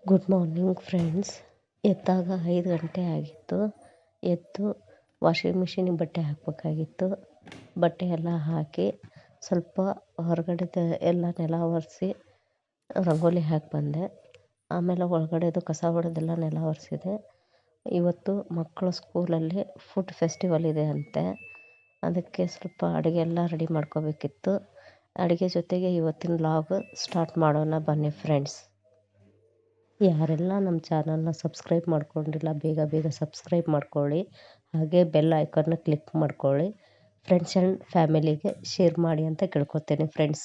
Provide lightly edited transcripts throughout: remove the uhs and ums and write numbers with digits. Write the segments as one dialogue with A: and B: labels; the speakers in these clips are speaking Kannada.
A: Good morning friends. ಎದ್ದಾಗ 5 ಗಂಟೆ ಆಗಿತ್ತು. ಎದ್ದು ವಾಷಿಂಗ್ ಮಿಷಿನಿಗೆ ಬಟ್ಟೆ ಹಾಕಬೇಕಾಗಿತ್ತು. ಬಟ್ಟೆ ಎಲ್ಲ ಹಾಕಿ ಸ್ವಲ್ಪ ಹೊರಗಡೆದು ಎಲ್ಲ ನೆಲ ಒರೆಸಿ ರಂಗೋಲಿ ಹಾಕಿ ಬಂದೆ. ಆಮೇಲೆ ಒಳಗಡೆದು ಕಸ ಹೊಡೆದೆಲ್ಲ ನೆಲ ಒರೆಸಿದೆ. ಇವತ್ತು ಮಕ್ಕಳ ಸ್ಕೂಲಲ್ಲಿ ಫುಡ್ ಫೆಸ್ಟಿವಲ್ ಇದೆ ಅಂತೆ. ಅದಕ್ಕೆ ಸ್ವಲ್ಪ ಅಡುಗೆ ಎಲ್ಲ ರೆಡಿ ಮಾಡ್ಕೋಬೇಕಿತ್ತು. ಅಡುಗೆ ಜೊತೆಗೆ ಇವತ್ತಿನ ವ್ಲಾಗ್ ಸ್ಟಾರ್ಟ್ ಮಾಡೋಣ ಬನ್ನಿ ಫ್ರೆಂಡ್ಸ್. ಯಾರೆಲ್ಲ ನಮ್ಮ ಚಾನಲ್ನ ಸಬ್ಸ್ಕ್ರೈಬ್ ಮಾಡ್ಕೊಂಡಿಲ್ಲ ಬೇಗ ಸಬ್ಸ್ಕ್ರೈಬ್ ಮಾಡ್ಕೊಳ್ಳಿ. ಹಾಗೆ ಬೆಲ್ ಐಕಾನ್ನ ಕ್ಲಿಕ್ ಮಾಡ್ಕೊಳ್ಳಿ. ಫ್ರೆಂಡ್ಸ್ ಆ್ಯಂಡ್ ಫ್ಯಾಮಿಲಿಗೆ ಶೇರ್ ಮಾಡಿ ಅಂತ ಕೇಳ್ಕೊತೇನೆ ಫ್ರೆಂಡ್ಸ್.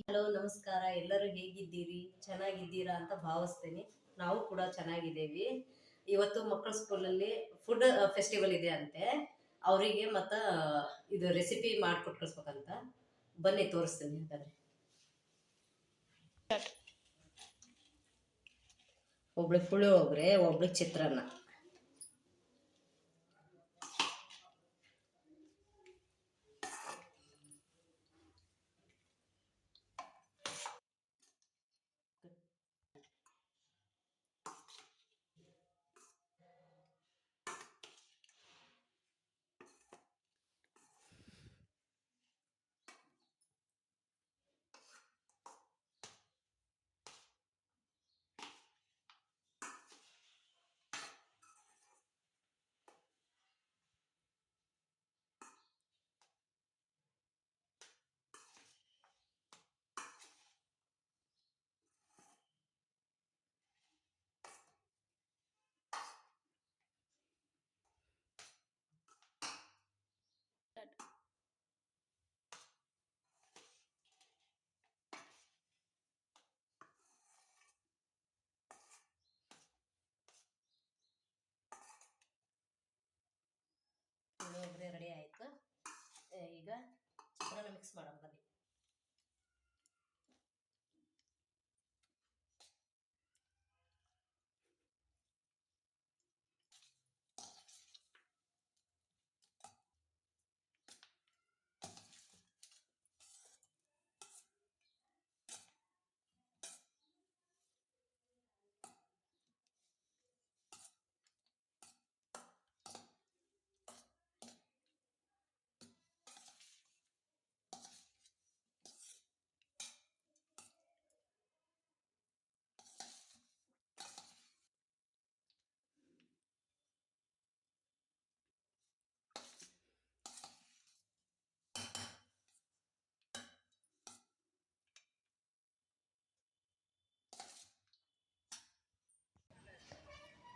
B: ಹಲೋ, ನಮಸ್ಕಾರ. ಎಲ್ಲರೂ ಹೇಗಿದ್ದೀರಿ? ಚೆನ್ನಾಗಿದ್ದೀರಾ ಅಂತ ಭಾವಿಸ್ತೀನಿ. ನಾವು ಕೂಡ ಚೆನ್ನಾಗಿದ್ದೇವೆ. ಇವತ್ತು ಮಕ್ಕಳ ಸ್ಕೂಲಲ್ಲಿ ಫುಡ್ ಫೆಸ್ಟಿವಲ್ ಇದೆ ಅಂತೆ. ಅವರಿಗೆ ಇದು ರೆಸಿಪಿ ಮಾಡಿಕೊಟ್ಟು ಕಳಿಸ್ಬೇಕಂತ. ಬನ್ನಿ ತೋರಿಸ್ತೀನಿ. ಹಾಗಾದ್ರೆ ಒಬ್ಳಿಗೆ ಪುಳಿಯೋಗರೆ, ಒಬ್ಳಿಗೆ ಚಿತ್ರಾನ್ನ. ಪುಳಿಯೋಗರೆ ರೆಡಿ ಆಯಿತು. ಈಗ ಚಿತ್ರಾನ್ನ ಮಿಕ್ಸ್ ಮಾಡೋಣ ಬನ್ನಿ.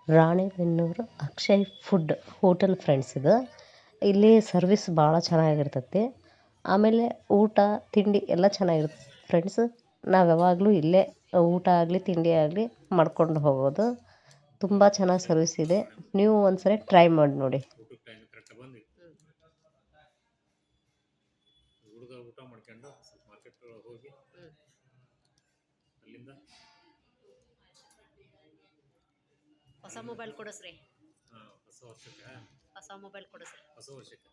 A: Ranebennur Akshay food hotel friends ಇದು. ಇಲ್ಲಿ ಸರ್ವಿಸ್ ಭಾಳ ಚೆನ್ನಾಗಿರ್ತೈತಿ. ಆಮೇಲೆ ಊಟ ತಿಂಡಿ ಎಲ್ಲ ಚೆನ್ನಾಗಿರುತ್ತೆ ಫ್ರೆಂಡ್ಸ್. ನಾವು ಯಾವಾಗಲೂ ಇಲ್ಲೇ ಊಟ ಆಗಲಿ ತಿಂಡಿ ಆಗಲಿ ಮಾಡ್ಕೊಂಡು ಹೋಗೋದು. ತುಂಬ ಚೆನ್ನಾಗಿ ಸರ್ವಿಸ್ ಇದೆ. ನೀವು ಒಂದ್ಸರಿ ಟ್ರೈ ಮಾಡಿ ನೋಡಿ.
C: ಹುಡುಗ ಊಟ ಮಾಡ್ಕೊಂಡು ಸ್ವಲ್ಪ ಮಾರ್ಕೆಟ್ ಹೋಗಿ ಅಲ್ಲಿಂದ
B: ಹೊಸ ಮೊಬೈಲ್ ಕೊಡಿಸ್ರಿ.
C: ಹೊಸ ವರ್ಷಕ್ಕೆ
B: ಹೊಸ ಮೊಬೈಲ್ ಕೊಡಿಸ್ರಿ.
C: ಹೊಸ ವರ್ಷಕ್ಕೆ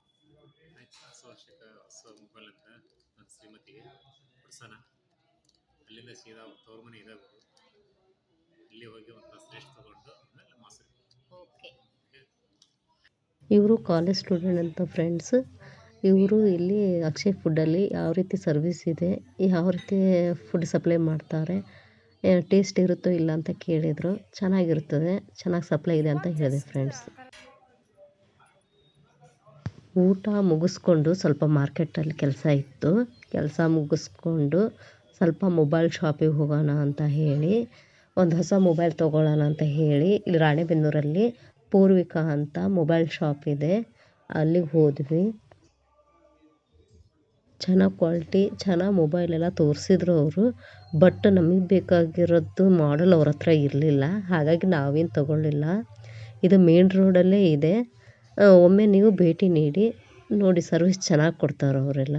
C: ಹೊಸ ಮೊಬೈಲ್ ಅಂತ ನನ್ನ ಶ್ರೀಮತಿಗೆ ಕೊಡ್ಸೋಣ. ಅಲ್ಲಿಂದ ಸೀದಾ ತವ್ರ ಮನೆ ಇದಾಗು. ಇಲ್ಲಿ ಹೋಗಿ ಒಂದು ತಾಸು ರೆಸ್ಟ್ ತೊಗೊಂಡು ಆಮೇಲೆ ಮಾಸ್ರಿ.
B: ಓಕೆ.
A: ಇವರು ಕಾಲೇಜ್ ಸ್ಟೂಡೆಂಟ್ ಅಂತ ಫ್ರೆಂಡ್ಸ್. ಇವರು ಇಲ್ಲಿ ಅಕ್ಷಯ್ ಫುಡ್ಡಲ್ಲಿ ಯಾವ ರೀತಿ ಸರ್ವಿಸ್ ಇದೆ, ಯಾವ ರೀತಿ ಫುಡ್ ಸಪ್ಲೈ ಮಾಡ್ತಾರೆ, ಟೇಸ್ಟ್ ಇರುತ್ತೋ ಇಲ್ಲ ಅಂತ ಕೇಳಿದರು. ಚೆನ್ನಾಗಿರ್ತದೆ, ಚೆನ್ನಾಗಿ ಸಪ್ಲೈ ಇದೆ ಅಂತ ಹೇಳಿದೆ ಫ್ರೆಂಡ್ಸ್. ಊಟ ಮುಗಿಸ್ಕೊಂಡು ಸ್ವಲ್ಪ ಮಾರ್ಕೆಟಲ್ಲಿ ಕೆಲಸ ಇತ್ತು. ಕೆಲಸ ಮುಗಿಸ್ಕೊಂಡು ಸ್ವಲ್ಪ ಮೊಬೈಲ್ ಶಾಪಿಗೆ ಹೋಗೋಣ ಅಂತ ಹೇಳಿ, ಒಂದು ಹೊಸ ಮೊಬೈಲ್ ತೊಗೊಳ್ಳೋಣ ಅಂತ ಹೇಳಿ ಇಲ್ಲಿ ರಾಣೆಬೆನ್ನೂರಲ್ಲಿ ಪೂರ್ವಿಕಾ ಅಂತ ಮೊಬೈಲ್ ಶಾಪ್ ಇದೆ, ಅಲ್ಲಿಗೆ ಹೋದ್ವಿ. ಚೆನ್ನಾಗಿ ಕ್ವಾಲಿಟಿ, ಚೆನ್ನಾಗಿ ಮೊಬೈಲೆಲ್ಲ ತೋರಿಸಿದ್ರು ಅವರು. ಬಟ್ ನಮಗೆ ಬೇಕಾಗಿರೋದು ಮಾಡಲ್ ಅವ್ರ ಹತ್ರ ಇರಲಿಲ್ಲ, ಹಾಗಾಗಿ ನಾವೇನು ತೊಗೊಳ್ಳಿಲ್ಲ. ಇದು ಮೇನ್ ರೋಡಲ್ಲೇ ಇದೆ. ಒಮ್ಮೆ ನೀವು ಭೇಟಿ ನೀಡಿ ನೋಡಿ, ಸರ್ವಿಸ್ ಚೆನ್ನಾಗಿ ಕೊಡ್ತಾರೆ ಅವರೆಲ್ಲ.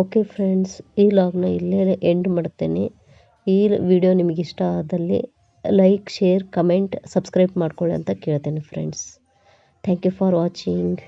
A: ಓಕೆ ಫ್ರೆಂಡ್ಸ್, ಈ ಲಾಗ್ನ ಇಲ್ಲೇ ಎಂಡ್ ಮಾಡ್ತೇನೆ. ಈ ವಿಡಿಯೋ ನಿಮಗೆ ಇಷ್ಟ ಆದಲ್ಲಿ ಲೈಕ್, ಶೇರ್, ಕಮೆಂಟ್, ಸಬ್ಸ್ಕ್ರೈಬ್ ಮಾಡ್ಕೊಳ್ಳಿ ಅಂತ ಕೇಳ್ತೇನೆ friends. Thank you for watching.